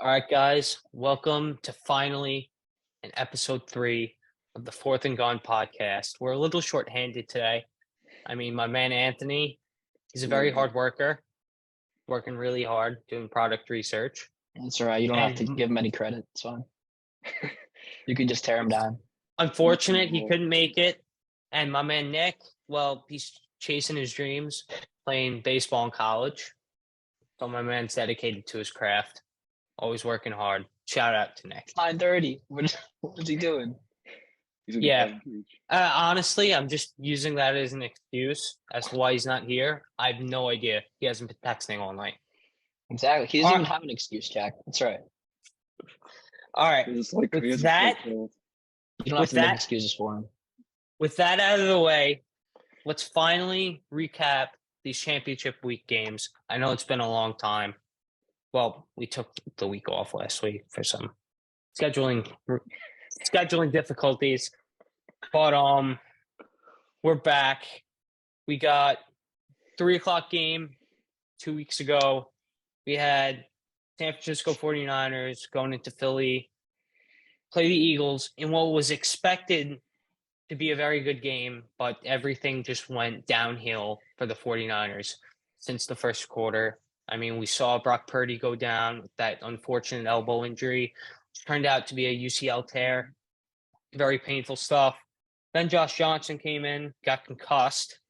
All right, guys, welcome to finally in episode 3 of the Fourth and Gone podcast. We're a little short-handed today. I mean, my man Anthony, he's a very Yeah, hard worker, working really hard, doing product research. That's all right. You don't have And to give him any credit. It's fine. You can just tear him down. unfortunate he couldn't make it. And my man Nick, well, he's chasing his dreams, playing baseball in college. So my man's dedicated to his craft, always working hard. Shout out to Nick. 9:30. What is he doing? he's in Yeah. the batting cage. Honestly, I'm just using that as an excuse as to why he's not here. I have no idea. He hasn't been texting all night. Exactly. He doesn't even Alright. have an excuse, Jack. That's right. All right. He just like With he has that- a full You don't have With to make that- excuses for him. With that out of the way, let's finally recap these championship week games. I know it's been a long time. Well, we took the week off last week for some scheduling difficulties, but we're back. We got 3:00 game 2 weeks ago. We had San Francisco 49ers going into Philly, play the Eagles in what was expected to be a very good game, but everything just went downhill for the 49ers since the first quarter. I mean, we saw Brock Purdy go down with that unfortunate elbow injury, which turned out to be a UCL tear. Very painful stuff. Then Josh Johnson came in, got concussed.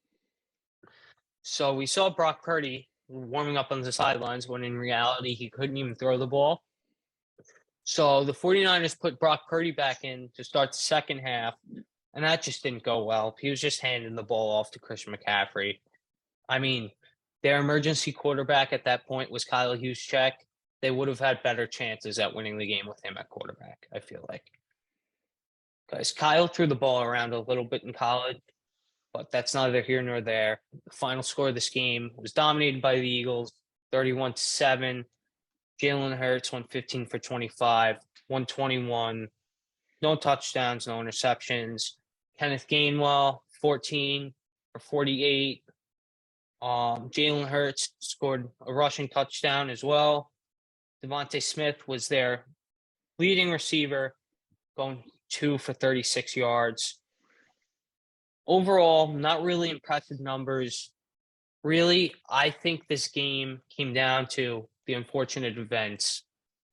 So we saw Brock Purdy warming up on the sidelines when in reality he couldn't even throw the ball. So the 49ers put Brock Purdy back in to start the second half, and that just didn't go well. He was just handing the ball off to Christian McCaffrey. I mean, their emergency quarterback at that point was Kyle Juszczyk. They would have had better chances at winning the game with him at quarterback, I feel like. Guys, Kyle threw the ball around a little bit in college, but that's neither here nor there. The final score of this game was dominated by the Eagles, 31-7. Jalen Hurts went 15 for 25, 121, no touchdowns, no interceptions. Kenneth Gainwell, 14 for 48. Jalen Hurts scored a rushing touchdown as well. Devontae Smith was their leading receiver, going 2 for 36 yards. Overall, not really impressive numbers. Really, I think this game came down to the unfortunate events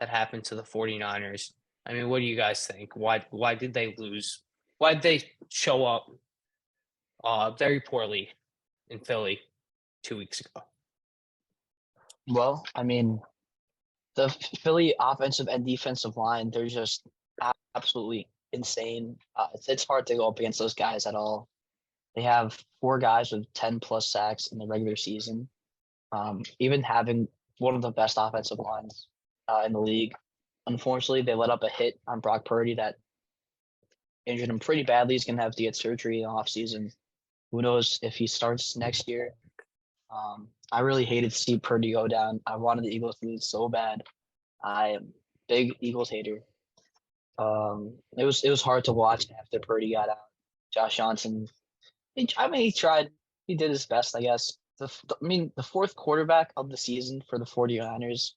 that happened to the 49ers. I mean, what do you guys think? Why did they lose? Why did they show up very poorly in Philly 2 weeks ago? Well, I mean, the Philly offensive and defensive line, they're just absolutely insane. It's hard to go up against those guys at all. They have 4 guys with 10 plus sacks in the regular season. Even having one of the best offensive lines in the league. Unfortunately, they let up a hit on Brock Purdy that injured him pretty badly. He's going to have to get surgery in the offseason. Who knows if he starts next year. I really hated to see Purdy go down. I wanted the Eagles to lose so bad. I am a big Eagles hater. It was hard to watch after Purdy got out. Josh Johnson, he tried. He did his best, I guess. The fourth quarterback of the season for the 49ers,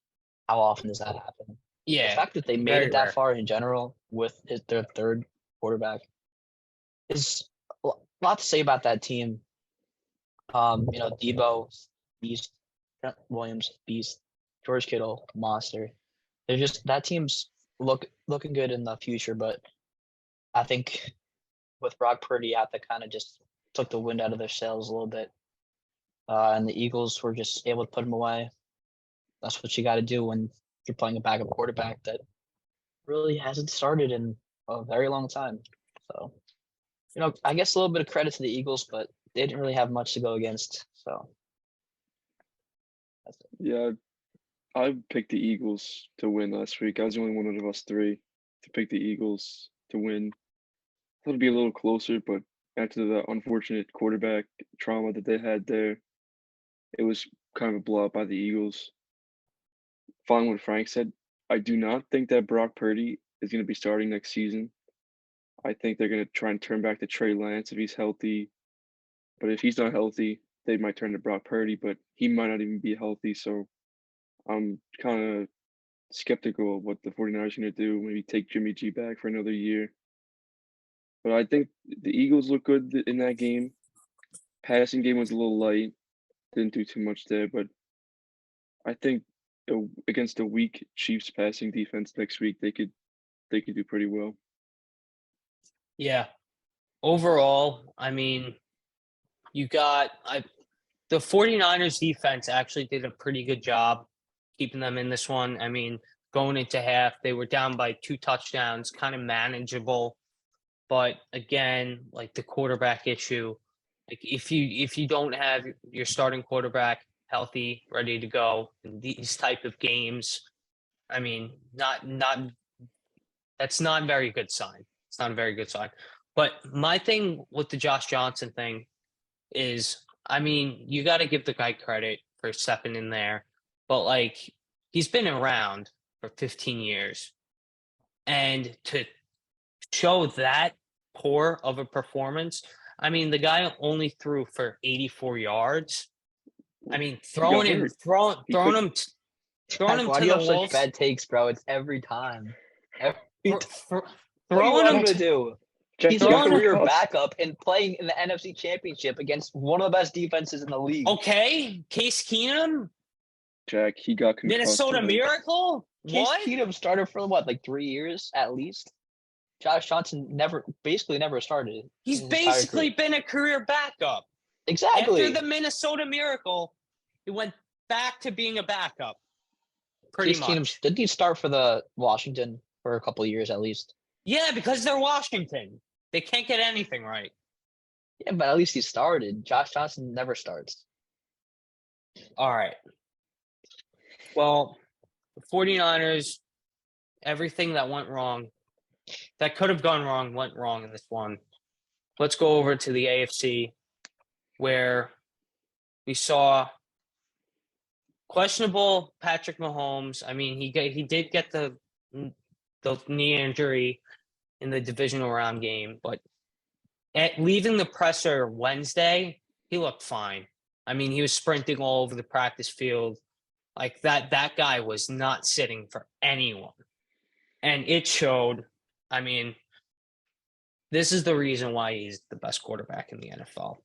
how often does that happen? Yeah, The fact that they made very it that rare. far in general with their third quarterback is a lot to say about that team. Debo, beast, Trent Williams, beast, George Kittle, monster. They're just that team's looking good in the future, but I think with Brock Purdy out, that kind of just took the wind out of their sails a little bit. And the Eagles were just able to put him away. That's what you got to do when you're playing a backup quarterback that really hasn't started in a very long time. So, I guess a little bit of credit to the Eagles, but they didn't really have much to go against. So, that's it. Yeah, I picked the Eagles to win last week. I was the only one of us 3 to pick the Eagles to win. I thought it'd be a little closer, but after the unfortunate quarterback trauma that they had there, it was kind of a blowout by the Eagles. Following what Frank said, I do not think that Brock Purdy is going to be starting next season. I think they're going to try and turn back to Trey Lance if he's healthy. But if he's not healthy, they might turn to Brock Purdy, but he might not even be healthy. So I'm kind of skeptical of what the 49ers are going to do. Maybe take Jimmy G back for another year. But I think the Eagles look good in that game. Passing game was a little light. Didn't do too much there, but I think against a weak Chiefs passing defense next week, they could do pretty well. Yeah. Overall, I mean, you got the 49ers defense actually did a pretty good job keeping them in this one. I mean, going into half, they were down by 2 touchdowns, kind of manageable. But again, like the quarterback issue, like if you don't have your starting quarterback healthy, ready to go in these type of games, I mean, that's not a very good sign. It's not a very good sign. But my thing with the Josh Johnson thing is, I mean, you got to give the guy credit for stepping in there, but like he's been around for 15 years, and to show that poor of a performance, I mean, the guy only threw for 84 yards. I mean, throwing him to Why the do you have such wolves. bad takes, bro? It's every time. Every time. What do you Throwing want him him to do? Jack, He's you a got the career cuffs. backup and playing in the NFC Championship against one of the best defenses in the league. Okay, Case Keenum, Jack, he got concussed. Minnesota today. Miracle. Case What? Keenum started for what, like 3 years at least? Josh Johnson basically never started. He's his entire basically career. been a career backup. Exactly. After the Minnesota Miracle, he went back to being a backup. Pretty Case much. Keenum didn't he start for the Washington for a couple of years at least? Yeah, because they're Washington. They can't get anything right. Yeah, but at least he started. Josh Johnson never starts. All right. Well, the 49ers, everything that went wrong, that could have gone wrong, went wrong in this one. Let's go over to the AFC, where we saw questionable Patrick Mahomes. I mean, he did get the knee injury in the divisional round game, but at leaving the presser Wednesday, he looked fine. I mean, he was sprinting all over the practice field. Like that guy was not sitting for anyone. And it showed. I mean, this is the reason why he's the best quarterback in the NFL.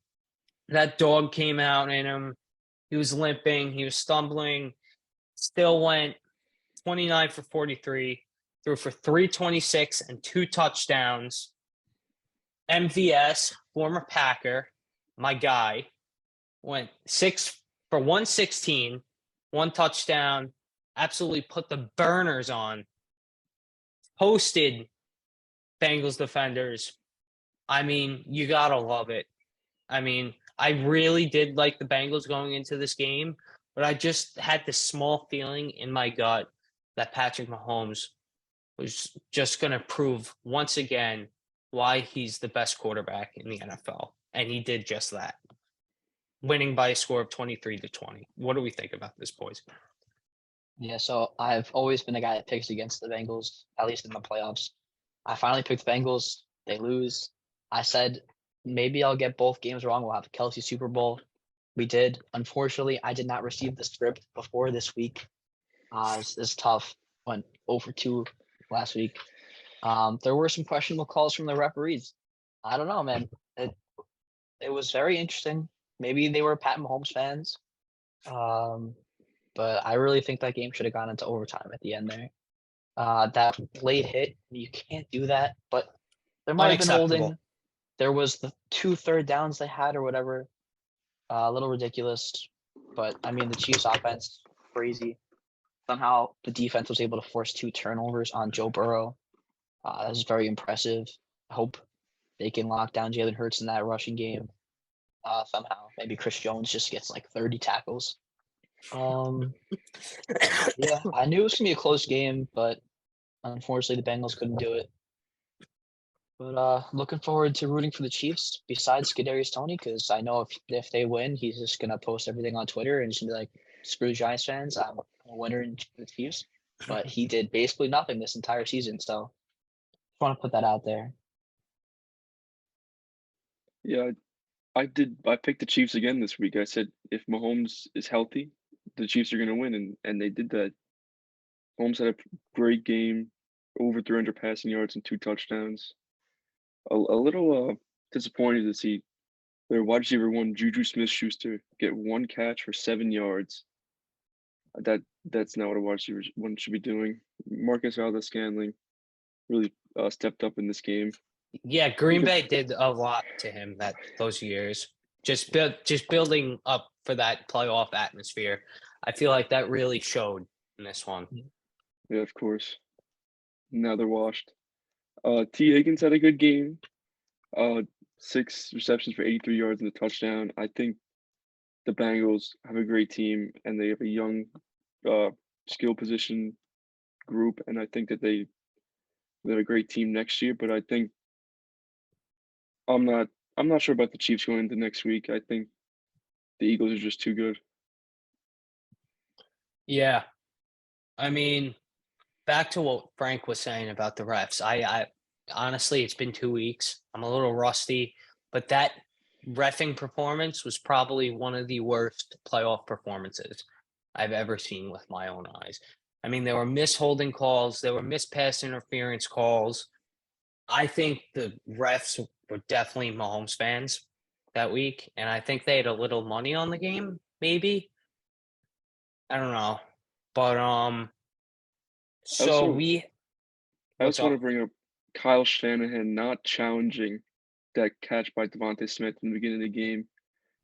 That dog came out in him. He was limping. He was stumbling. Still went 29 for 43. Threw for 326 and 2 touchdowns. MVS, former Packer, my guy, went 6 for 116, 1 touchdown, absolutely put the burners on, posted Bengals defenders. I mean, you got to love it. I mean, I really did like the Bengals going into this game, but I just had this small feeling in my gut that Patrick Mahomes was just going to prove once again why he's the best quarterback in the NFL. And he did just that, winning by a score of 23-20. What do we think about this, boys? Yeah, so I've always been a guy that picks against the Bengals, at least in the playoffs. I finally picked the Bengals. They lose. I said maybe I'll get both games wrong. We'll have a Kelsey Super Bowl. We did. Unfortunately, I did not receive the script before this week. It's tough. Went 0-2 last week. There were some questionable calls from the referees. I don't know, man. It was very interesting. Maybe they were Pat Mahomes fans. But I really think that game should have gone into overtime at the end there. That late hit, you can't do that. But there might have been holding. There was the 2 third downs they had or whatever. A little ridiculous. But, I mean, the Chiefs offense, crazy. Somehow the defense was able to force 2 turnovers on Joe Burrow. That was very impressive. I hope they can lock down Jalen Hurts in that rushing game somehow. Maybe Chris Jones just gets like 30 tackles. Yeah, I knew it was going to be a close game, but unfortunately the Bengals couldn't do it. But looking forward to rooting for the Chiefs besides Kadarius Toney, because I know if they win, he's just going to post everything on Twitter and just be like, screw Giants fans, I'm a winner in the Chiefs. But he did basically nothing this entire season, so just want to put that out there. Yeah, I picked the Chiefs again this week. I said if Mahomes is healthy, the Chiefs are going to win, and they did that. Holmes had a great game, over 300 passing yards and 2 touchdowns. A little disappointed to see their wide receiver one, Juju Smith-Schuster, get 1 catch for 7 yards. That's not what a wide receiver one should be doing. Marcus Valdez-Scantling really stepped up in this game. Yeah, Green Bay did a lot to him those years. Just building up for that playoff atmosphere. I feel like that really showed in this one. Yeah, of course. Now they're washed. T. Higgins had a good game. 6 receptions for 83 yards and a touchdown. I think the Bengals have a great team and they have a young skill position group, and I think that they have a great team next year. But I think I'm not sure about the Chiefs going into next week. I think the Eagles are just too good. Yeah. I mean, back to what Frank was saying about the refs. I honestly, it's been 2 weeks. I'm a little rusty, but that reffing performance was probably one of the worst playoff performances I've ever seen with my own eyes. I mean, there were misholding calls, there were missed pass interference calls. I think the refs were definitely Mahomes fans that week, and I think they had a little money on the game, maybe. I don't know. But so Also- we I what's also want to up? bring up Kyle Shanahan not challenging that catch by Devontae Smith in the beginning of the game.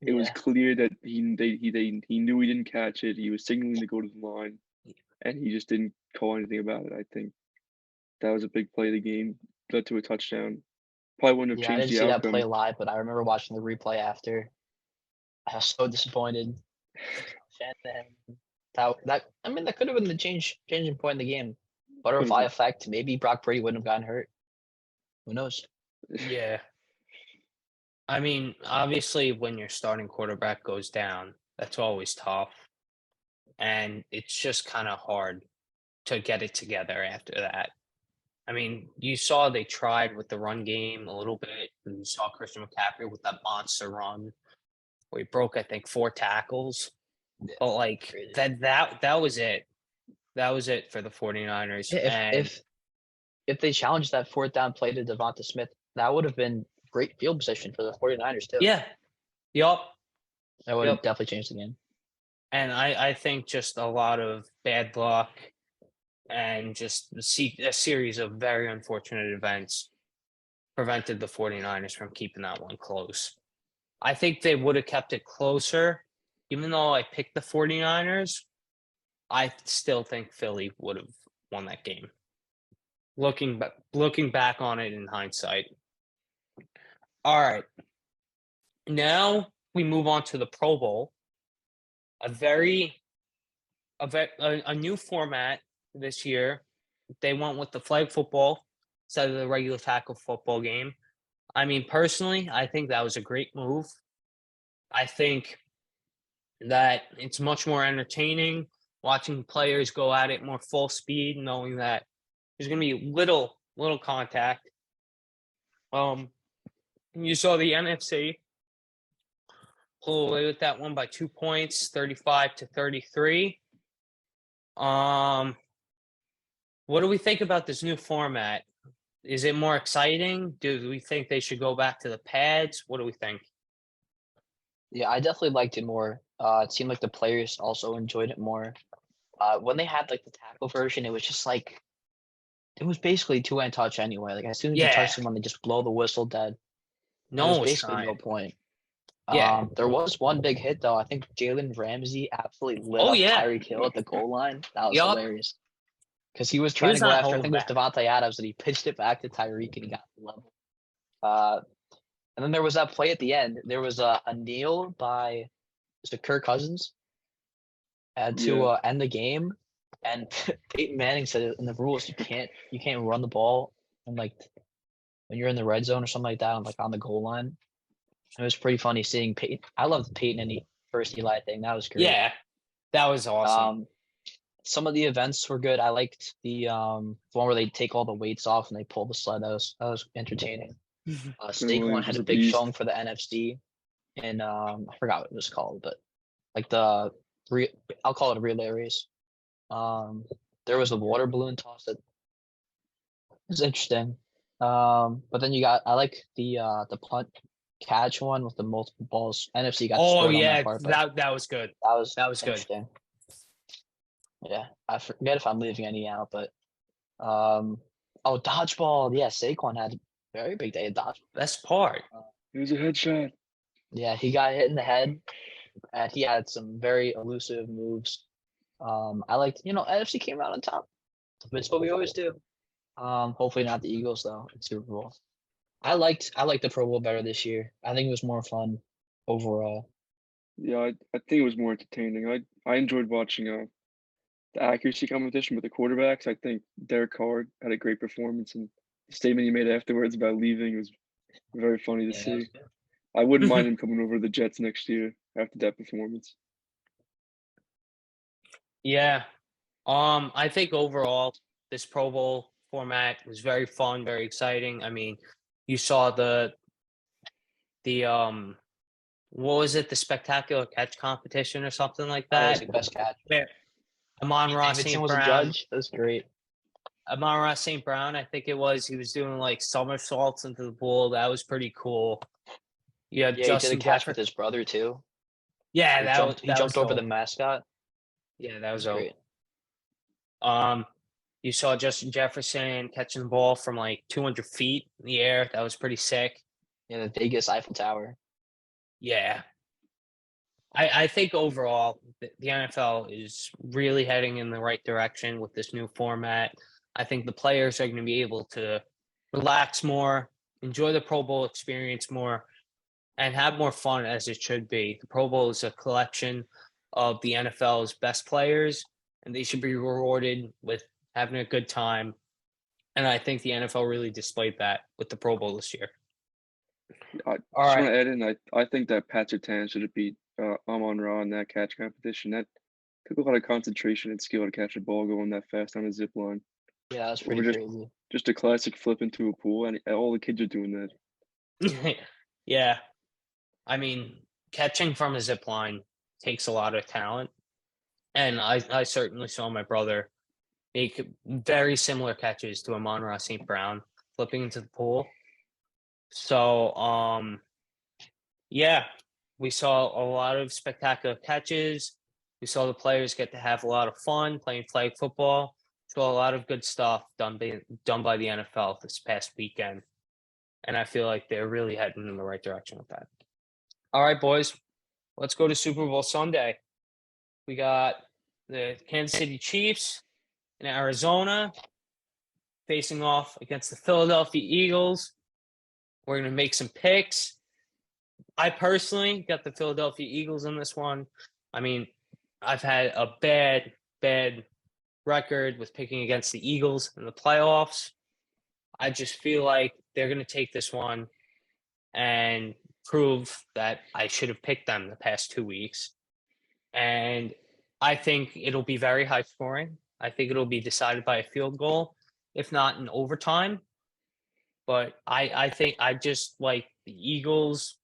It was Yeah. clear that he knew he didn't catch it. He was signaling to go to the line, and he just didn't call anything about it. I think that was a big play of the game, led to a touchdown. Probably wouldn't have Yeah, I changed didn't the see that outcome. play live, but I remember watching the replay after. I was so disappointed. Shanahan. I mean, that could have been the changing point in the game. Butterfly effect. Maybe Brock Purdy wouldn't have gotten hurt. Who knows? Yeah. I mean, obviously, when your starting quarterback goes down, that's always tough. And it's just kind of hard to get it together after that. I mean, you saw they tried with the run game a little bit. And you saw Christian McCaffrey with that monster run where he broke, I think, 4 tackles. Yeah, But like crazy. that was it. That was it for the 49ers. Yeah, And if they challenged that 4th down play to Devonta Smith, that would have been great field position for the 49ers too. yeah. Yup. That would have Yep. definitely changed the game. And I think just a lot of bad luck and just a series of very unfortunate events prevented the 49ers from keeping that one close. I think they would have kept it closer. Even though I picked the 49ers, I still think Philly would have won that game. Looking back on it in hindsight. All right. Now we move on to the Pro Bowl. A new format this year. They went with the flag football instead of the regular tackle football game. I mean, personally, I think that was a great move. I think that it's much more entertaining watching players go at it more full speed, knowing that there's going to be little contact. You saw the NFC pull away with that one by 2 points, 35-33. What do we think about this new format? Is it more exciting? Do we think they should go back to the pads? What do we think? Yeah, I definitely liked it more. It seemed like the players also enjoyed it more. When they had like the tackle version, it was just like it was basically two-hand touch anyway. Like as soon as you Yeah. touch someone, they just blow the whistle dead. No There one was was basically no trying. point. Yeah. There was one big hit though. I think Jalen Ramsey absolutely lit Oh, up yeah. Tyreek Hill at the goal line. That was Yup. hilarious. Because he was trying was to go not after, I holding think it was back. Devontae Adams, and he pitched it back to Tyreek, and he got the level. And then there was that play at the end. There was a kneel by Kirk Cousins to end the game, and Peyton Manning said in the rules you can't run the ball and like when you're in the red zone or something like that, on the goal line. It was pretty funny seeing Peyton. I loved Peyton and the first Eli thing. That was great. Yeah. That was awesome. Some of the events were good. I liked the one where they take all the weights off and they pull the sled. That was entertaining. Saquon Williams had was a a big beast. showing for the NFC, and I forgot what it was called, but like I'll call it a relay race. there was a water balloon toss that was interesting. But then I like the punt catch one with the multiple balls. NFC got Oh destroyed on yeah, that part, but that was good. that was That was good. interesting. Yeah, I forget if I'm leaving any out, but oh, dodgeball. Yeah, Saquon had a very big day of dodgeball. Best part. It was a headshot. Yeah, he got hit in the head, and he had some very elusive moves. I liked, NFC came out on top. It's what we always do. Hopefully not the Eagles though in Super Bowl. I liked the Pro Bowl better this year. I think it was more fun overall. Yeah, I think it was more entertaining. I enjoyed watching the accuracy competition with the quarterbacks. I think Derek Carr had a great performance, and the statement he made afterwards about leaving was very funny to Yeah, that see. was good. I wouldn't mind him coming over to the Jets next year after that performance. Yeah. I think overall this Pro Bowl format was very fun, very exciting. I mean, you saw the what was it, the spectacular catch competition or something like That was that? the best catch. Where Amon Ross Davidson St. was a Brown, judge. That was great. Amon Ross St. Brown, I think it was, he was doing like somersaults into the pool. That was pretty cool. You had Yeah, he did a Justin catch with Jefferson. his brother too. Yeah, He jumped over the mascot. yeah, that That was was great. You saw Justin Jefferson catching the ball from like 200 feet in the air. That was pretty sick. Yeah, the Vegas Eiffel Tower. Yeah. I think overall the NFL is really heading in the right direction with this new format. I think the players are going to be able to relax more, enjoy the Pro Bowl experience more, and have more fun as it should be. The Pro Bowl is a collection of the NFL's best players, and they should be rewarded with having a good time. And I think the NFL really displayed that with the Pro Bowl this year. I All just right. want to add in, I think that Pat Surtain should have beat Amon Ra in that catch competition. That took a lot of concentration and skill to catch a ball going that fast on a zip line. Yeah, that was Or pretty just crazy. just a classic flip into a pool, and all the kids are doing that. Yeah. I mean, catching from a zip line takes a lot of talent. And I certainly saw my brother make very similar catches to Amon Ross St. Brown flipping into the pool. So yeah, we saw a lot of spectacular catches. We saw the players get to have a lot of fun playing flag football. Saw a lot of good stuff done by the NFL this past weekend. And I feel like they're really heading in the right direction with that. All right, boys, let's go to Super Bowl Sunday. We got the Kansas City Chiefs in Arizona facing off against the Philadelphia Eagles. We're going to make some picks. I personally got the Philadelphia Eagles in this one. I mean, I've had a bad record with picking against the Eagles in the playoffs. I just feel like they're going to take this one and prove that I should have picked them the past 2 weeks. And I think it'll be very high scoring. I think it'll be decided by a field goal, if not in overtime. But I think I just like the Eagles.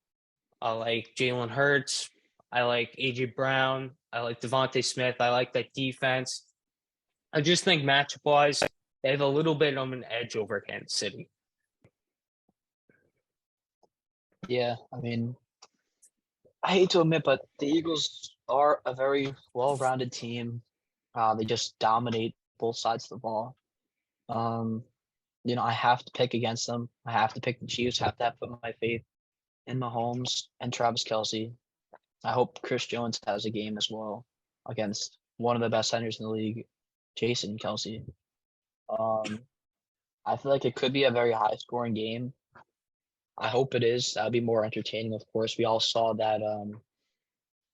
I like Jalen Hurts. I like AJ Brown. I like Devontae Smith. I like that defense. I just think matchup wise, they have a little bit of an edge over Kansas City. Yeah, I mean, I hate to admit, but the Eagles are a very well-rounded team. They just dominate both sides of the ball. I have to pick against them. I have to pick the Chiefs. Have to put my faith in Mahomes and Travis Kelce. I hope Chris Jones has a game as well against one of the best centers in the league, Jason Kelce. I feel like it could be a very high-scoring game. I hope it is. That'd be more entertaining. Of course, we all saw that.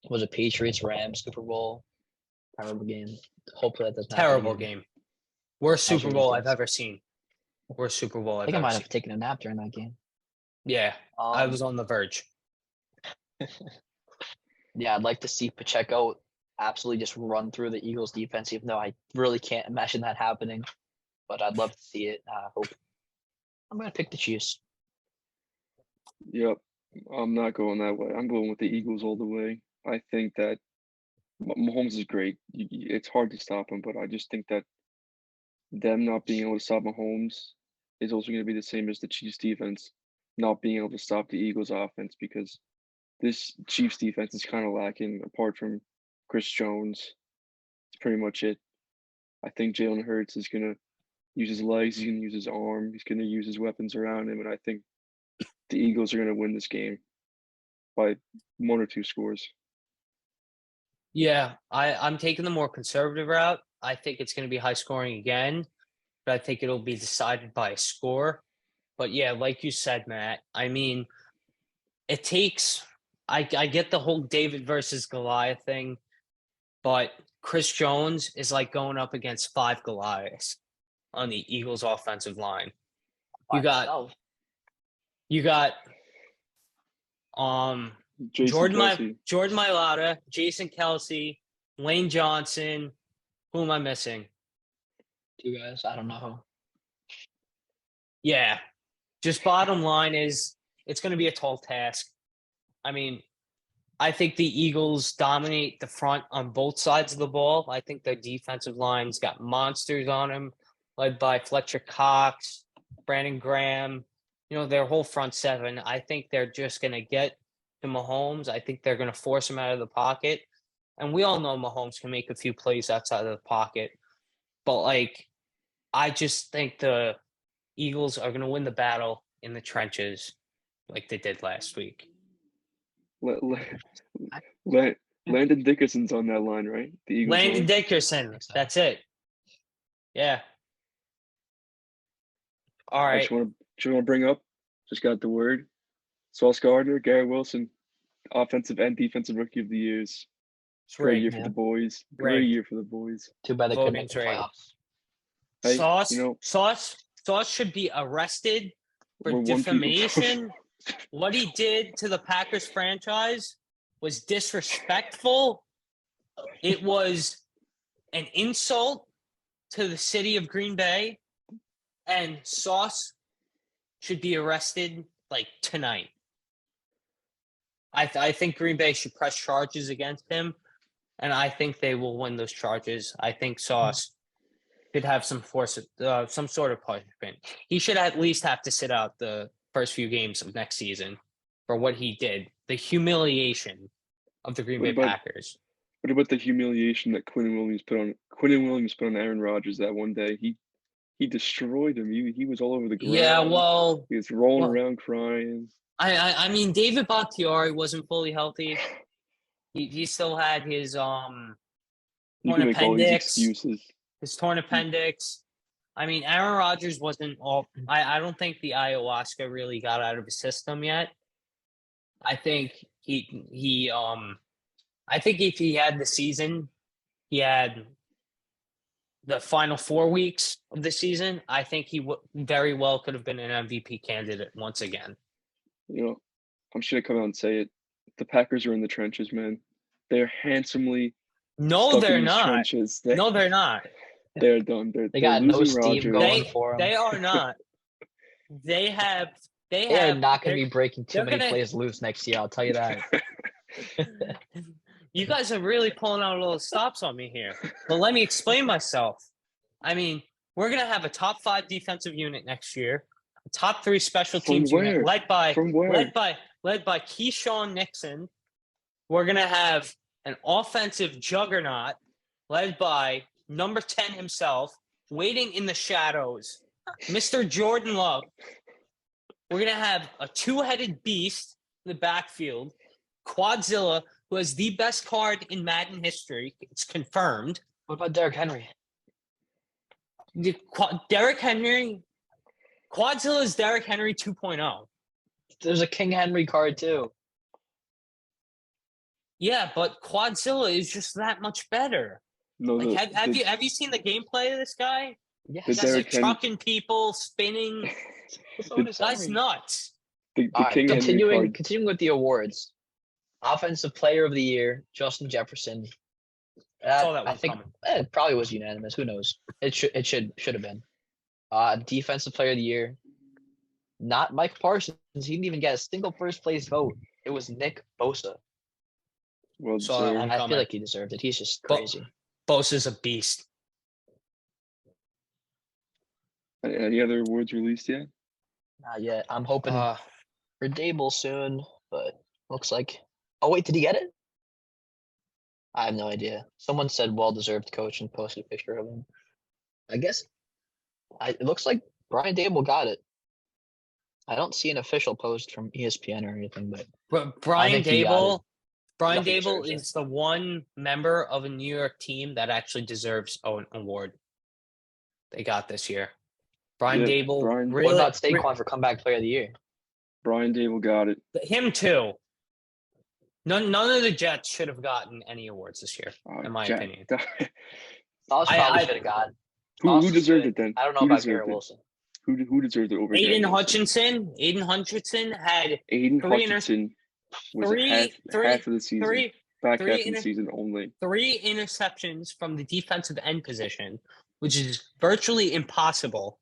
Was it Patriots Rams Super Bowl? Terrible game. Hopefully that doesn't happen Terrible again. game. Worst That was Super Bowl I've ridiculous. ever seen. Worst Super Bowl I I've think I ever might seen. have taken a nap during that game. Yeah, I was on the verge. Yeah, I'd like to see Pacheco absolutely just run through the Eagles defense, even though I really can't imagine that happening. But I'd love to see it. I hope. I'm gonna pick the Chiefs. Yep, I'm not going that way. I'm going with the Eagles all the way. I think that Mahomes is great. It's hard to stop him, but I just think that them not being able to stop Mahomes is also going to be the same as the Chiefs defense not being able to stop the Eagles offense because this Chiefs defense is kind of lacking apart from Chris Jones. It's pretty much it. I think Jalen Hurts is going to use his legs, he's going to use his arm, he's going to use his weapons around him, and I think the Eagles are going to win this game by 1 or 2 scores. Yeah, I'm taking the more conservative route. I think it's going to be high scoring again, but I think it'll be decided by a score. But yeah, like you said, Matt, I mean, it takes. I get the whole David versus Goliath thing, but Chris Jones is like going up against 5 Goliaths on the Eagles' offensive line. by You got himself. you got Jason Kelce. Jordan Mailata, Jason Kelsey, Lane Johnson. Who am I missing? 2 guys. I don't know. Yeah. Just bottom line is it's going to be a tall task. I mean, I think the Eagles dominate the front on both sides of the ball. I think their defensive line's got monsters on them, led by Fletcher Cox, Brandon Graham, their whole front seven. I think they're just going to get to Mahomes. I think they're going to force him out of the pocket. And we all know Mahomes can make a few plays outside of the pocket. But, I just think the Eagles are going to win the battle in the trenches like they did last week. Landon Dickerson's on that line, right? The Eagles Landon line. Dickerson. That's it. Yeah. All I right. just want to bring up, just got the word. Sauce Gardner, Garrett Wilson, offensive and defensive rookie of the years. Great year for the boys. Great year for the boys. Too bad they couldn't make the Voting's rigged. playoffs. Hey, Sauce should be arrested we're for 1 people. defamation. What he did to the Packers franchise was disrespectful. It was an insult to the city of Green Bay, and Sauce should be arrested tonight. I think Green Bay should press charges against him, and I think they will win those charges. I think Sauce should have some sort of punishment. He should at least have to sit out the first few games of next season for what he did, the humiliation of the Green Bay Packers. What about the humiliation that Quinnen Williams put on Aaron Rodgers that one day? He destroyed him. He was all over the ground. Yeah, well, he was rolling around crying. I mean, David Bakhtiari wasn't fully healthy. He still had his You can make all these excuses. His torn appendix. I mean, Aaron Rodgers wasn't all. I don't think the ayahuasca really got out of his system yet. I think I think if he had the season, he had the final 4 weeks of the season, I think he very well could have been an MVP candidate once again. I'm just gonna come out and say it. The Packers are in the trenches, man. They're handsomely. No, they're not. Trenches. No, they're not. They're done. They got no steam going for them. They are not. They are not going to be breaking too many plays loose next year. I'll tell you that. You guys are really pulling out a little stops on me here. But let me explain myself. I mean, we're going to have a top 5 defensive unit next year, a top 3 special teams unit led by Keyshawn Nixon. We're going to have an offensive juggernaut led by number 10 himself, waiting in the shadows, Mr. Jordan Love. We're going to have a 2-headed beast in the backfield, Quadzilla, who has the best card in Madden history. It's confirmed. What about Derrick Henry? Derrick Henry. Quadzilla is Derrick Henry 2.0. There's a King Henry card too. Yeah, but Quadzilla is just that much better. No, have you seen the gameplay of this guy? Yeah, he's trucking people, spinning. That's nuts. Continuing with the awards. Offensive Player of the Year, Justin Jefferson. I think it probably was unanimous. Who knows? It should have been. Defensive Player of the Year, not Mike Parsons. He didn't even get a single first place vote. It was Nick Bosa. Well, and I feel like he deserved it. He's just crazy. Bosa's a beast. Any other awards released yet? Not yet. I'm hoping Uh, for Dable soon, but looks like. Oh wait, did he get it? I have no idea. Someone said well-deserved coach and posted a picture of him. I guess. It looks like Brian Dable got it. I don't see an official post from ESPN or anything, but Brian think he got it. Dable. Brian Definitely Dable deserves it. is the one member of a New York team that actually deserves an award. They got this year. Brian Yeah, Dable. Brian- What Really, about Saquon for comeback player of the year? Brian Dable got it. him too. None of the Jets should have gotten any awards this year, in my Jack, opinion. Sauce I- probably I- should have got. who Sauce is deserved good. it then? I don't know Who about deserved Garrett it? Wilson. Who deserved it over Aiden Garrett Wilson? Hutchinson. Aiden Hutchinson had Aiden three Hutchinson was three- half of the season. three Back three half of the inter- season only. three interceptions from the defensive end position, which is virtually impossible.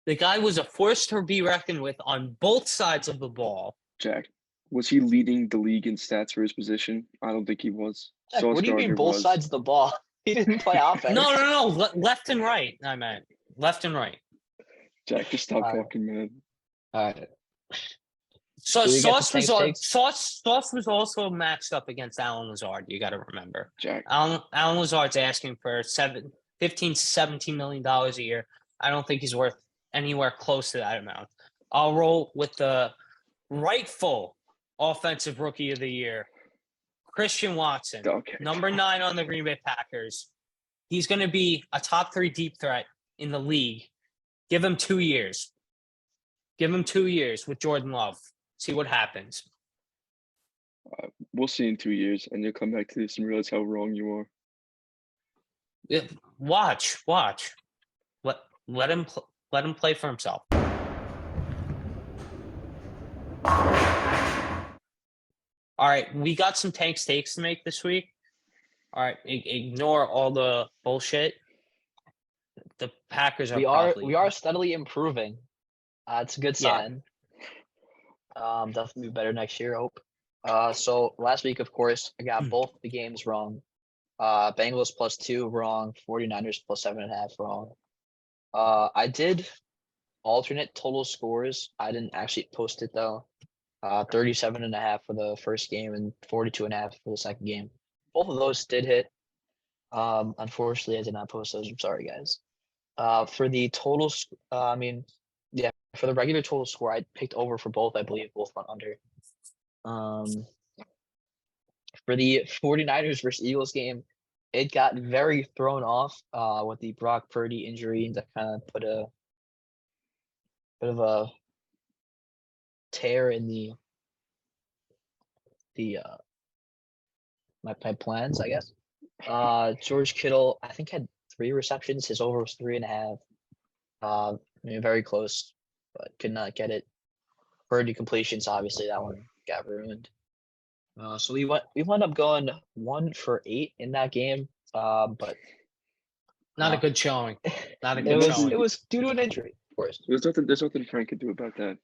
The guy was a force to be reckoned with on both sides of the ball. Jack, was he leading the league in stats for his position? I don't think he was. Heck, Sauce what do you mean Gardner both was. sides of the ball? He didn't play offense. No. Left and right. I meant left and right. Jack, just stop Alright. talking, man. All right. So Do we get the Sauce was same on, takes? Sauce was also matched up against Alan Lazard. You got to remember, Jack, Alan Lazard's asking for 15 to 17 million dollars a year. I don't think he's worth anywhere close to that amount. I'll roll with the rightful offensive rookie of the year, Christian Watson, okay. number 9 on the Green Bay Packers. He's going to be a top 3 deep threat in the league. Give him 2 years. Give him 2 years with Jordan Love. See what happens. We'll see in 2 years, and you'll come back to this and realize how wrong you are. Watch. Let him play for himself. All right, we got some tank stakes to make this week. All right, ignore all the bullshit. The Packers are We are probably steadily improving. It's a good Yeah. sign. Definitely be better next year. I hope. So last week, of course, I got both the games wrong. Bengals +2 wrong. 49ers +7.5 wrong. I did alternate total scores. I didn't actually post it though. 37.5 for the first game and 42.5 for the second game. Both of those did hit. Unfortunately, I did not post those. I'm sorry, guys. For the total, for the regular total score, I picked over for both. I believe both went under. For the 49ers versus Eagles game, it got very thrown off with the Brock Purdy injury that kind of put a bit of a tear in my plans, I guess. George Kittle, I think, had 3 receptions. His over was 3.5. Very close, but could not get it. Purdy completions, obviously that one got ruined. So we wound up going 1 for 8 in that game. But not a good showing. Not a it good was showing. it was due to an injury, of course. There's nothing Frank could do about that.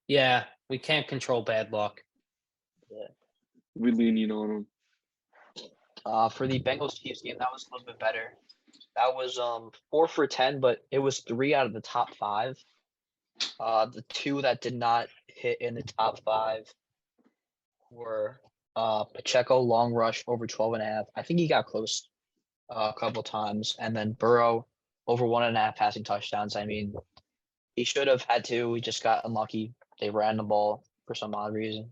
Yeah, we can't control bad luck. We're lenient on him. For the Bengals Chiefs game, that was a little bit better. That was 4 for 10, but it was 3 out of the top 5. The 2 that did not hit in the top 5 were Pacheco long rush over 12.5. I think he got close a couple times, and then Burrow over 1.5 passing touchdowns. I mean, he should have had 2. He just got unlucky. They ran the ball for some odd reason.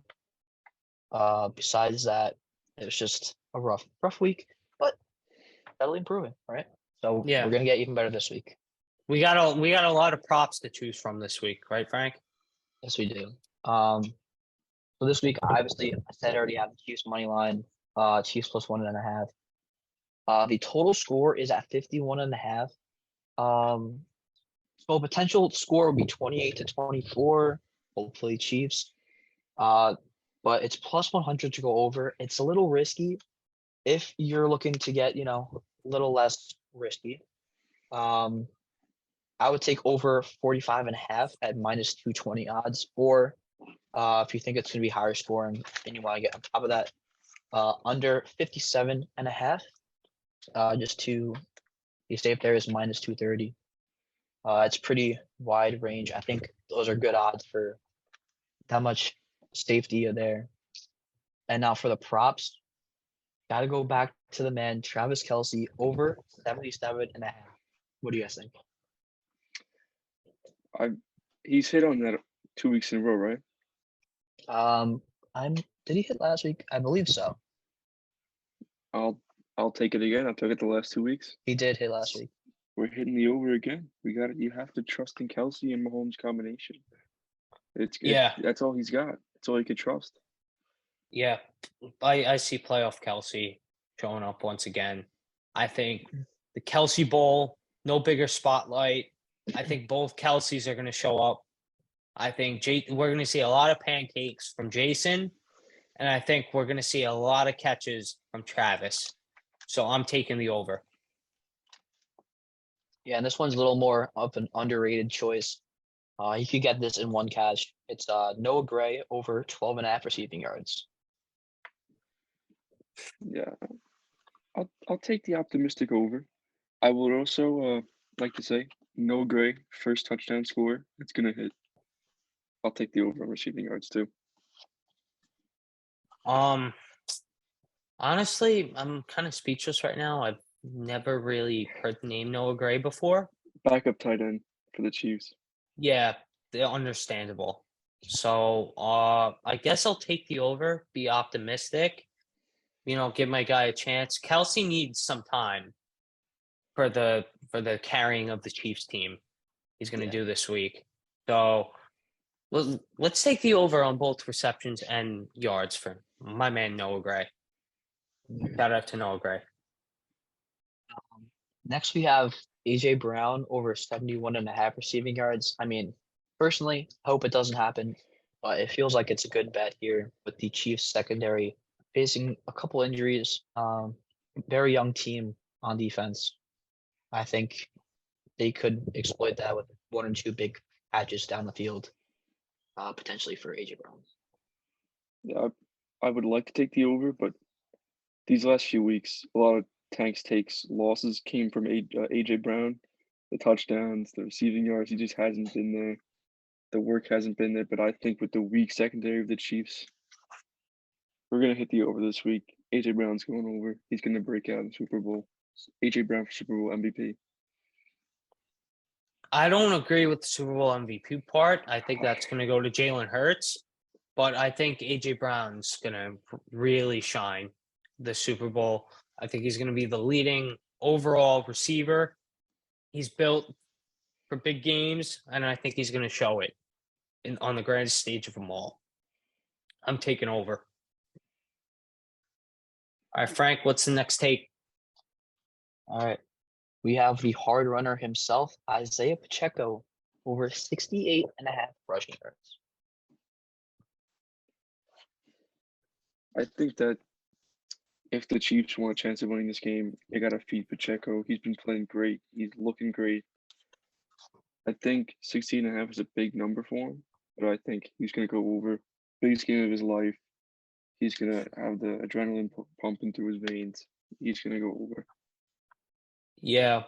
Besides that, it was just a rough week, but steadily improving, right? So Yeah. we're gonna get even better this week. We got a lot of props to choose from this week, right, Frank? Yes, we do. So this week, obviously, I said I already have the Chiefs money line. Chiefs +1.5. The total score is at 51.5. So potential score would be 28-24. Hopefully Chiefs. But it's +100 to go over. It's a little risky if you're looking to get, a little less risky. I would take over 45.5 at -220 odds, or if you think it's going to be higher scoring and you want to get on top of that, under 57.5, just to be safe there is -230. It's pretty wide range. I think those are good odds for that much safety there. And now for the props, got to go back to the man, Travis Kelce, over 77.5. What do you guys think? He's hit on that 2 weeks in a row, right? Did he hit last week? I believe so. I'll take it again. I took it the last 2 weeks. He did hit last week. We're hitting the over again. We got it. You have to trust in Kelsey and Mahomes combination. Yeah. That's all he's got. That's all you could trust. Yeah, I see playoff Kelsey showing up once again. I think the Kelsey Bowl, no bigger spotlight. I think both Kelseys are going to show up. I think we're going to see a lot of pancakes from Jason, and I think we're going to see a lot of catches from Travis. So I'm taking the over. Yeah, and this one's a little more of an underrated choice. You could get this in one catch. It's Noah Gray over 12.5 receiving yards. Yeah, I'll take the optimistic over. I would also like to say no Gray first touchdown score. It's gonna hit. I'll take the over on receiving yards too. Honestly, I'm kind of speechless right now. I've never really heard the name Noah Gray before. Backup tight end for the Chiefs. Yeah, they're understandable. So I guess I'll take the over, be optimistic, give my guy a chance. Kelsey needs some time for the carrying of the Chiefs team he's gonna do this week. So let's take the over on both receptions and yards for my man Noah Gray. Shout out to Noah Gray. Next, we have AJ Brown over 71.5 receiving yards. I mean, personally, hope it doesn't happen, but it feels like it's a good bet here with the Chiefs secondary facing a couple injuries. Very young team on defense. I think they could exploit that with 1 or 2 big patches down the field, potentially for AJ Brown. Yeah, I would like to take the over, but these last few weeks, a lot of Tank's losses came from AJ Brown. The touchdowns, the receiving yards, he just hasn't been there. The work hasn't been there, but I think with the weak secondary of the Chiefs, we're gonna hit the over this week. AJ Brown's going over. He's gonna break out in the Super Bowl. AJ Brown for Super Bowl MVP. I don't agree with the Super Bowl MVP part. I think that's going to go to Jalen Hurts, but I think AJ Brown's going to really shine the Super Bowl. I think he's going to be the leading overall receiver. He's built for big games, and I think he's going to show it on the grandest stage of them all. I'm taking over. All right, Frank, what's the next take? All right. We have the hard runner himself, Isaiah Pacheco, over 68.5 rushing yards. I think that if the Chiefs want a chance of winning this game, they got to feed Pacheco. He's been playing great. He's looking great. I think 16.5 is a big number for him, but I think he's going to go over. Biggest game of his life. He's going to have the adrenaline pumping through his veins. He's going to go over. Yeah,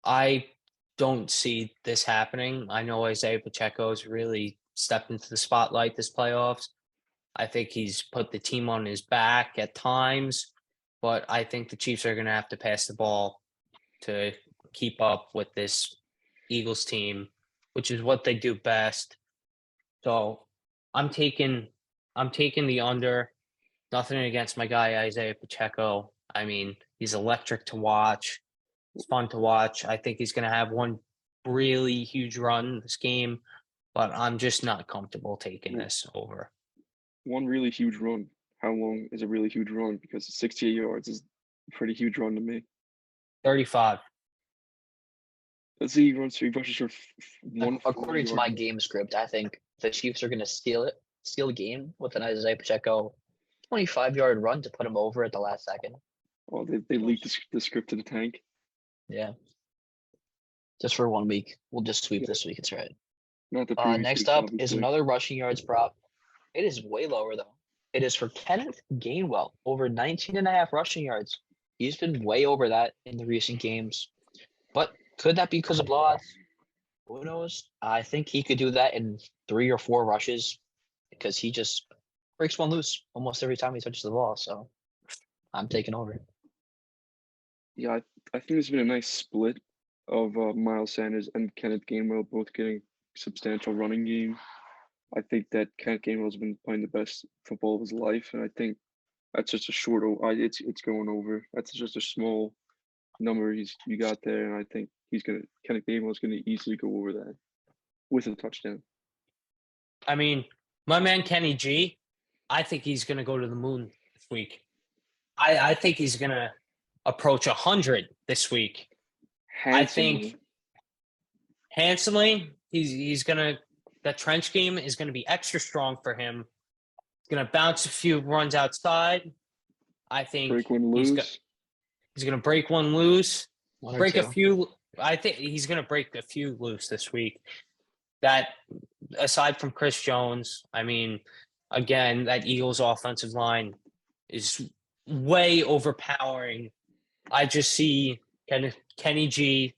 I don't see this happening. I know Isaiah Pacheco's really stepped into the spotlight this playoffs. I think he's put the team on his back at times, but I think the Chiefs are going to have to pass the ball to keep up with this Eagles team, which is what they do best. So I'm taking the under. Nothing against my guy Isaiah Pacheco. I mean, he's electric to watch. It's fun to watch. I think he's going to have one really huge run this game, but I'm just not comfortable taking this over. One really huge run. How long is a really huge run? Because 68 yards is a pretty huge run to me. 35. Let's see, he rushes for one. According to my game script, I think the Chiefs are going to steal the game with an Isaiah Pacheco 25-yard run to put him over at the last second. Oh, they leaked the script to the tank. Yeah. Just for 1 week. We'll just sweep this week. It's right. Not the previous next weeks, up obviously. is another rushing yards prop. It is way lower, though. It is for Kenneth Gainwell, over 19.5 rushing yards. He's been way over that in the recent games. But could that be because of blowouts? Who knows? I think he could do that in 3 or 4 rushes because he just breaks one loose almost every time he touches the ball. So I'm taking over. Yeah, I think there's been a nice split of Miles Sanders and Kenneth Gainwell both getting substantial running game. I think that Kenneth Gainwell's been playing the best football of his life, and I think that's just a short. It's going over. That's just a small number you got there, and I think Kenneth Gainwell's gonna easily go over that with a touchdown. I mean, my man Kenny G, I think he's going to go to the moon this week. I think he's going to approach 100 this week. I think handsomely, he's going to – that trench game is going to be extra strong for him. He's going to bounce a few runs outside. I think break one loose. He's going to break one loose. Break a two. few. I think he's going to break a few loose this week. That aside from Chris Jones, I mean, again, that Eagles offensive line is way overpowering. I just see Kenny G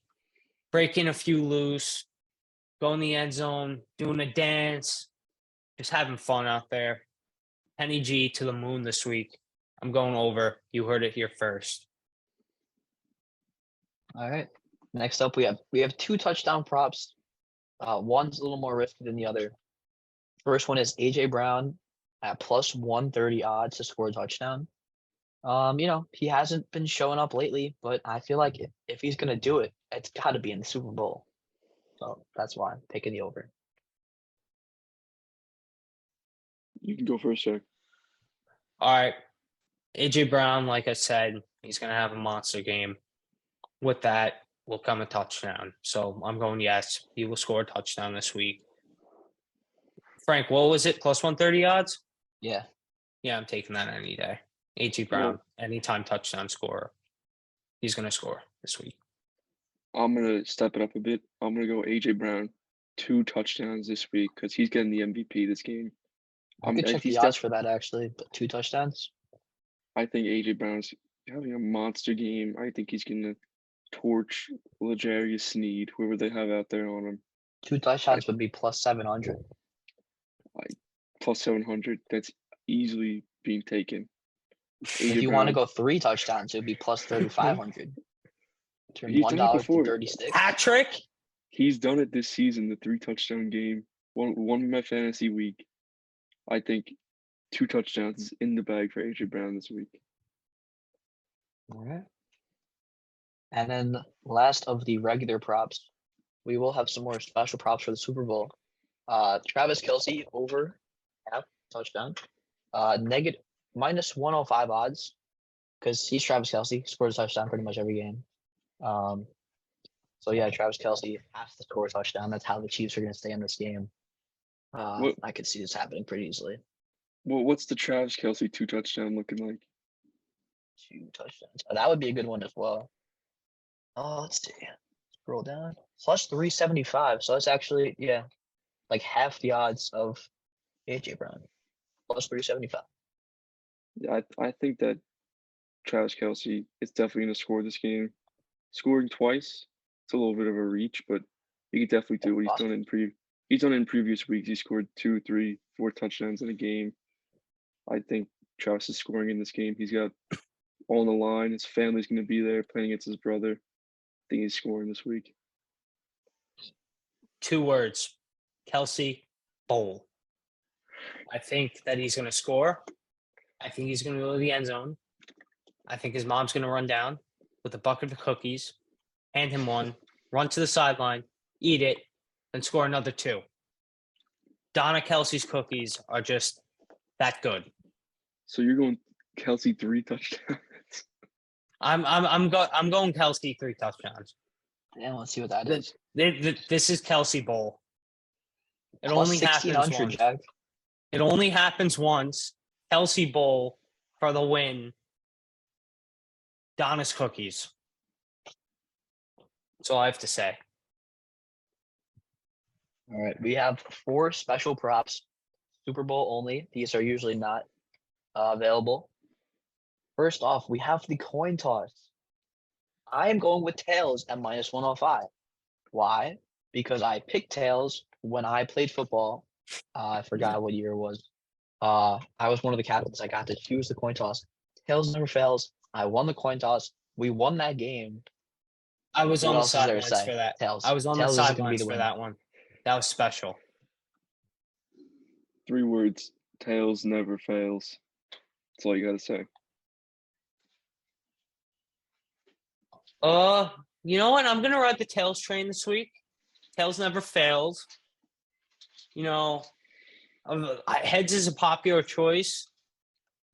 breaking a few loose, going in the end zone, doing a dance, just having fun out there. Kenny G to the moon this week. I'm going over. You heard it here first. All right. Next up, we have 2 touchdown props. One's a little more risky than the other. First one is AJ Brown at plus 130 odds to score a touchdown. He hasn't been showing up lately, but I feel like if he's gonna do it, it's got to be in the Super Bowl. So that's why I'm taking the over. You can go first, sir. All right. AJ Brown, like I said, he's going to have a monster game. With that will come a touchdown. So I'm going yes. He will score a touchdown this week. Frank, what was it? Plus 130 odds? Yeah. Yeah, I'm taking that any day. AJ Brown, anytime touchdown scorer. He's going to score this week. I'm going to step it up a bit. I'm going to go AJ Brown, 2 touchdowns this week because he's getting the MVP this game. I could check the odds for that actually, but 2 touchdowns. I think AJ Brown's having a monster game. I think he's going to torch L'Jarius Sneed, whoever they have out there on him. 2 touchdowns would be plus 700. Plus 700. That's easily being taken. If you want to go 3 touchdowns, it would be plus 3,500. Turn He's done it $1 before. to 36. Patrick? He's done it this season, the 3 touchdown game. Won my fantasy week. I think 2 touchdowns is in the bag for AJ Brown this week. All right. And then last of the regular props, we will have some more special props for the Super Bowl. Travis Kelce over half touchdown. Minus 105 odds because he's Travis Kelce, scores a touchdown pretty much every game. So yeah, Travis Kelce has to score a touchdown. That's how the Chiefs are going to stay in this game. I could see this happening pretty easily. Well, what's the Travis Kelce 2 touchdown looking like? 2 touchdowns. That would be a good one as well. Let's see. Scroll down. Plus 375. So that's actually, like half the odds of AJ Brown. Plus 375. Yeah, I think that Travis Kelce is definitely going to score this game. Scoring twice, it's a little bit of a reach, but he can definitely do what he's done in previous weeks. He scored 2, 3, 4 touchdowns in a game. I think Travis is scoring in this game. He's got all on the line. His family's going to be there playing against his brother. I think he's scoring this week. 2 words. Kelce Bowl. I think that he's going to score. I think he's going to go to the end zone. I think his mom's going to run down with a bucket of cookies, hand him one, run to the sideline, eat it, then score another 2. Donna Kelce's cookies are just that good. So you're going Kelce 3 touchdowns. I'm going Kelce 3 touchdowns. Yeah, let's see what that is. This is Kelce Bowl. It Plus only happens 1,600, once. Jack. It only happens once. Kelce Bowl for the win. Donna's cookies. That's all I have to say. All right, we have 4 special props, Super Bowl only. These are usually not available. First off, we have the coin toss. I am going with tails at minus 105. Why? because I picked tails when I played football. I forgot what year it was. I was one of the captains. I got to choose the coin toss. Tails never fails. I won the coin toss. We won that game. I was What on the else is there to sidelines say? for that. Tails. I was on the Tails is going to be sidelines the for winner. that one. That was special. 3 words. Tails never fails. That's all you gotta say. You know what? I'm gonna ride the tails train this week. Tails never fails. You know, heads is a popular choice,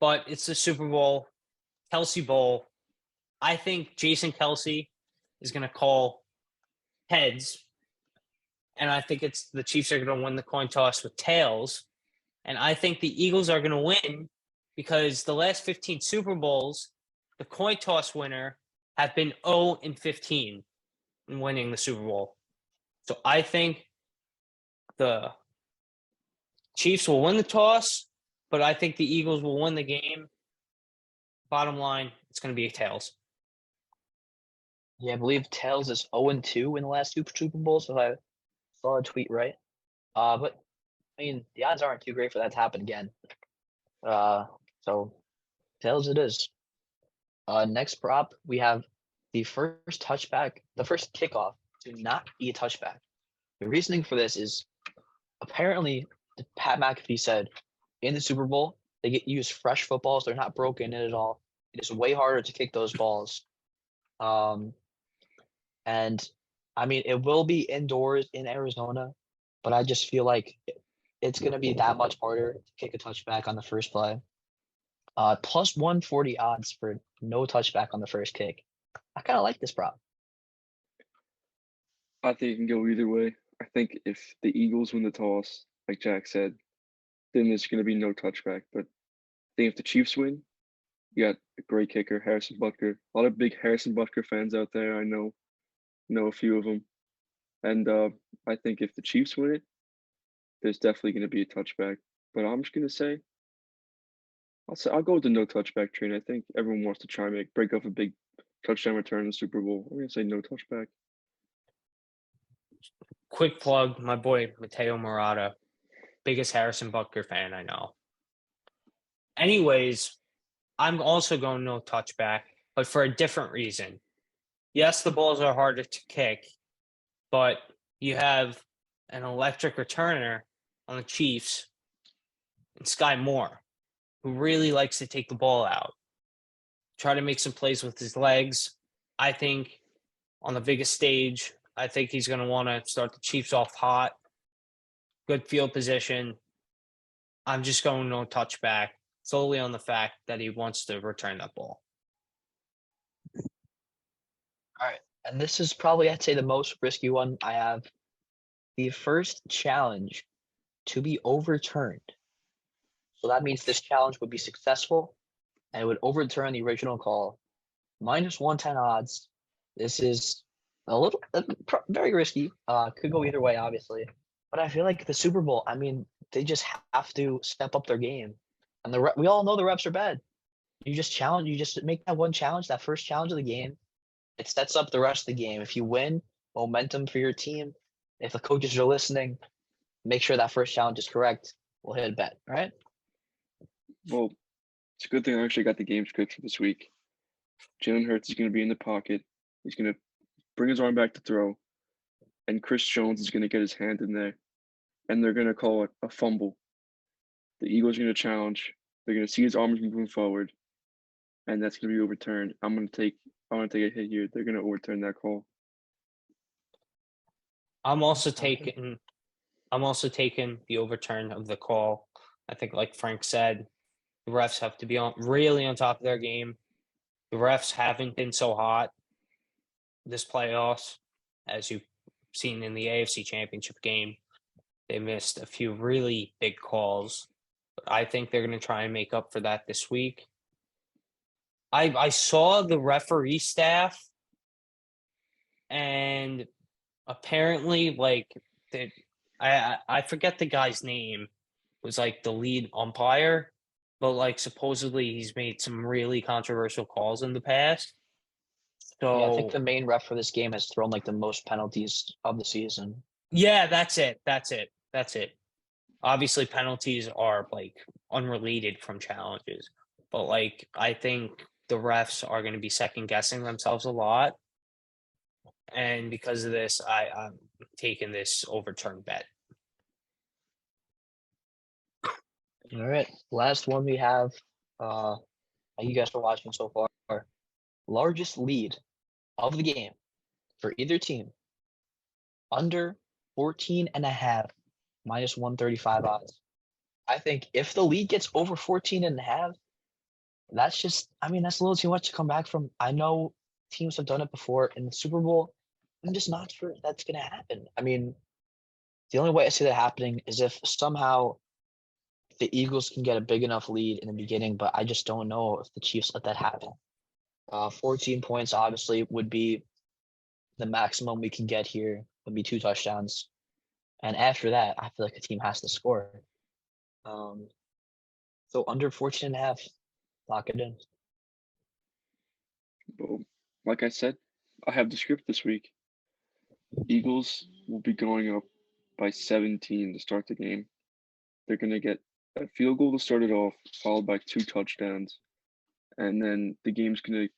but it's the Super Bowl, Kelsey Bowl. I think Jason Kelsey is gonna call heads, and I think it's the Chiefs are gonna win the coin toss with tails, and I think the Eagles are gonna win because the last 15 Super Bowls, the coin toss winner have been 0-15 in winning the Super Bowl. So I think the Chiefs will win the toss, but I think the Eagles will win the game. Bottom line, it's going to be tails. Yeah, I believe Tails is 0-2 in the last two Super Bowls, if I saw a tweet right. But I mean, the odds aren't too great for that to happen again. So Tails it is. Next prop, we have the first touchback, the first kickoff to not be a touchback. The reasoning for this is apparently Pat McAfee said in the Super Bowl they use fresh footballs; they're not broken in at all. It is way harder to kick those balls. And I mean, it will be indoors in Arizona, but I just feel like it's going to be that much harder to kick a touchback on the first play. Plus 140 odds for no touchback on the first kick. I kind of like this prop. I think it can go either way. I think if the Eagles win the toss, like Jack said, then there's going to be no touchback. But I think if the Chiefs win, you got a great kicker, Harrison Butker. A lot of big Harrison Butker fans out there. I know a few of them. And I think if the Chiefs win it, there's definitely going to be a touchback. But I'm just going to say, I'll go with the no touchback train. I think everyone wants to try and break off a big touchdown return in the Super Bowl. I'm going to say no touchback. Quick plug, my boy Mateo Murata, biggest Harrison Butker fan I know. Anyways, I'm also going no touchback, but for a different reason. Yes, the balls are harder to kick, but you have an electric returner on the Chiefs and Sky Moore, who really likes to take the ball out, try to make some plays with his legs. I think on the biggest stage, I think he's going to want to start the Chiefs off hot. Good field position. I'm just going no touchback solely on the fact that he wants to return that ball. All right. And this is probably, I'd say, the most risky one I have. The first challenge to be overturned. So that means this challenge would be successful and it would overturn the original call. Minus 110 odds. This is a little very risky. Could go either way, obviously. But I feel like the Super Bowl, I mean, they just have to step up their game. And we all know the reps are bad. You just make that one challenge, that first challenge of the game. It sets up the rest of the game. If you win, momentum for your team. If the coaches are listening, make sure that first challenge is correct. We'll hit a bet, all right? Well, it's a good thing I actually got the game script for this week. Jalen Hurts is going to be in the pocket. He's going to bring his arm back to throw. And Chris Jones is going to get his hand in there. And they're going to call it a fumble. The Eagles are going to challenge. They're going to see his arms moving forward. And that's going to be overturned. I'm going to take a hit here. They're going to overturn that call. I'm also taking the overturn of the call. I think, like Frank said, the refs have to be really on top of their game. The refs haven't been so hot this playoffs, as you've seen in the AFC Championship game. They missed a few really big calls, but I think they're going to try and make up for that this week. I saw the referee staff, and apparently, like, I forget the guy's name, was like the lead umpire, but like supposedly he's made some really controversial calls in the past. So Yeah, I think the main ref for this game has thrown like the most penalties of the season. Yeah, that's it. Obviously, penalties are like unrelated from challenges, but like I think the refs are going to be second guessing themselves a lot, and because of this, I'm taking this overturned bet. All right, last one we have. You guys are watching so far. Largest lead of the game for either team. Under 14.5, minus 135 odds. I think if the lead gets over 14.5, that's just, I mean, that's a little too much to come back from. I know teams have done it before in the Super Bowl. I'm just not sure if that's going to happen. I mean, the only way I see that happening is if somehow the Eagles can get a big enough lead in the beginning, but I just don't know if the Chiefs let that happen. 14 points obviously would be the maximum we can get here, would be 2 touchdowns. And after that, I feel like the team has to score. So under 14.5, lock it in. Well, like I said, I have the script this week. Eagles will be going up by 17 to start the game. They're going to get a field goal to start it off, followed by 2 touchdowns. And then the game's going to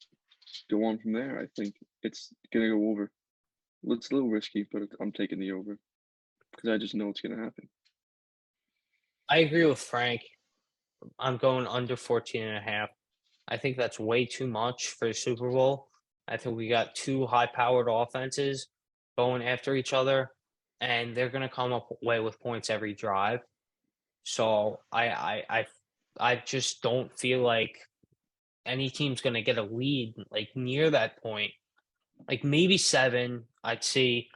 go on from there. I think it's going to go over. It's a little risky, but I'm taking the over because I just know it's going to happen. I agree with Frank. I'm going under 14.5. I think that's way too much for the Super Bowl. I think we got 2 high-powered offenses going after each other, and they're going to come up away with points every drive. So I just don't feel like any team's going to get a lead like near that point. Like maybe 7, I'd see,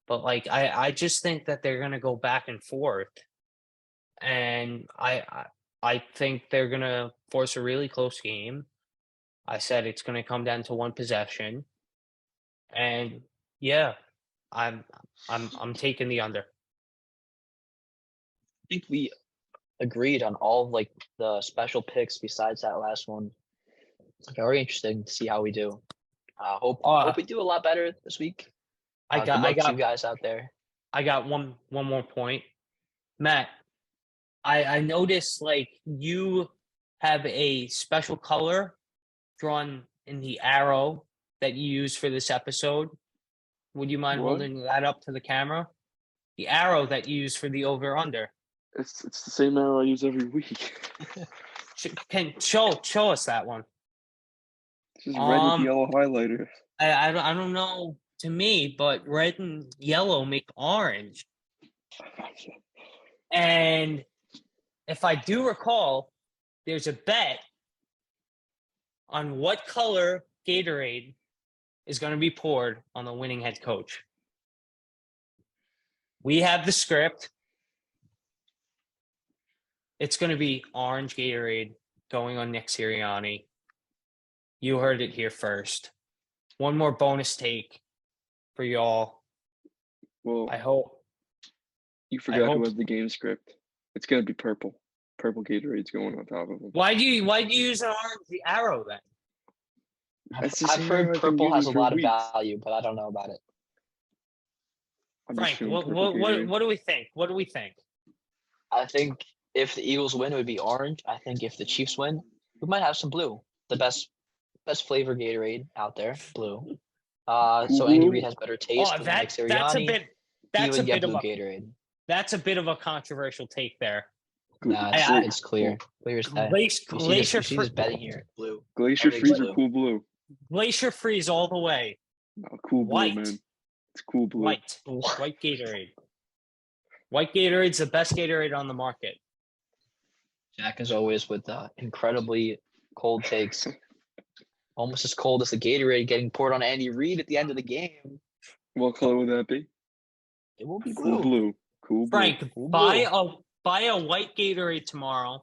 but like I just think that they're going to go back and forth, and I think they're going to force a really close game. I said it's going to come down to 1 possession, and yeah, I'm taking the under. I think we agreed on all of, like the special picks besides that last one. Very interesting to see how we do. Hope we do a lot better this week. Good luck to you guys out there. I got one more point, Matt. I noticed like you have a special color drawn in the arrow that you use for this episode. Would you mind holding that up to the camera? The arrow that you use for the over/under. It's the same arrow I use every week. Can show us that one? It's just red with yellow highlighter. I don't know to me, but red and yellow make orange. And if I do recall, there's a bet on what color Gatorade is going to be poured on the winning head coach. We have the script. It's going to be orange Gatorade going on Nick Sirianni. You heard it here first. One more bonus take for y'all. Well, I hope. You forgot who has the game script. It's going to be purple. Purple Gatorade's going on top of it. Why do you use an orange arrow then? I've heard purple has a lot of value, but I don't know about it. Frank, what do we think? What do we think? I think if the Eagles win, it would be orange. I think if the Chiefs win, we might have some blue. The best flavor Gatorade out there, blue. So Andy Reid has better taste. Oh, that's a bit. That's a bit of a Gatorade. That's a bit of a controversial take there. Nah, it's clear. Clear as day. Glacier Freeze betting here. Blue. Glacier Freeze or Cool Blue? Glacier Freeze all the way. No, Cool Blue, man. It's Cool Blue. White Gatorade. White Gatorade's the best Gatorade on the market. Jack, as always, with incredibly cold takes. Almost as cold as the Gatorade getting poured on Andy Reid at the end of the game. What color would that be? It will be blue. Cool Blue. Frank, buy a white Gatorade tomorrow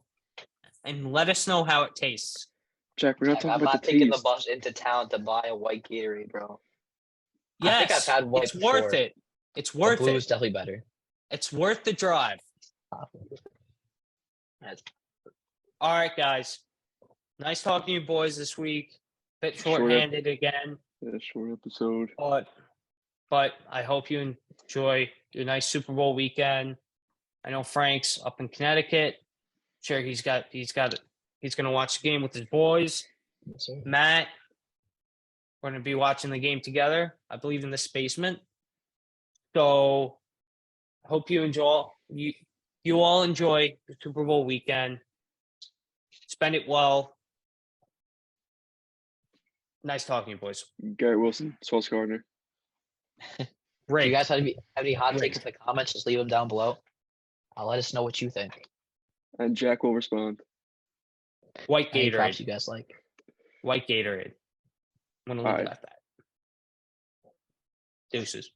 and let us know how it tastes. Jack, we're not talking about the taste. I'm not taking the bus into town to buy a white Gatorade, bro. Yes, I think I've had white before. Worth it. It's worth blue it. Is definitely better. It's worth the drive. All right, guys. Nice talking to you boys this week. Bit short-handed again. Yeah, short episode. But I hope you enjoy a nice Super Bowl weekend. I know Frank's up in Connecticut. Sure, he's going to watch the game with his boys. Yes, sir. Matt, we're going to be watching the game together, I believe, in this basement. So, hope you enjoy. You all enjoy the Super Bowl weekend. Spend it well. Nice talking to you, boys. Garrett Wilson, Sauce Gardner. If Great. you guys have any hot Great. takes in the comments, just leave them down below. Let us know what you think. And Jack will respond. White Any props Gatorade. you guys like. White Gatorade. I'm going to leave it Alright. at that. Deuces.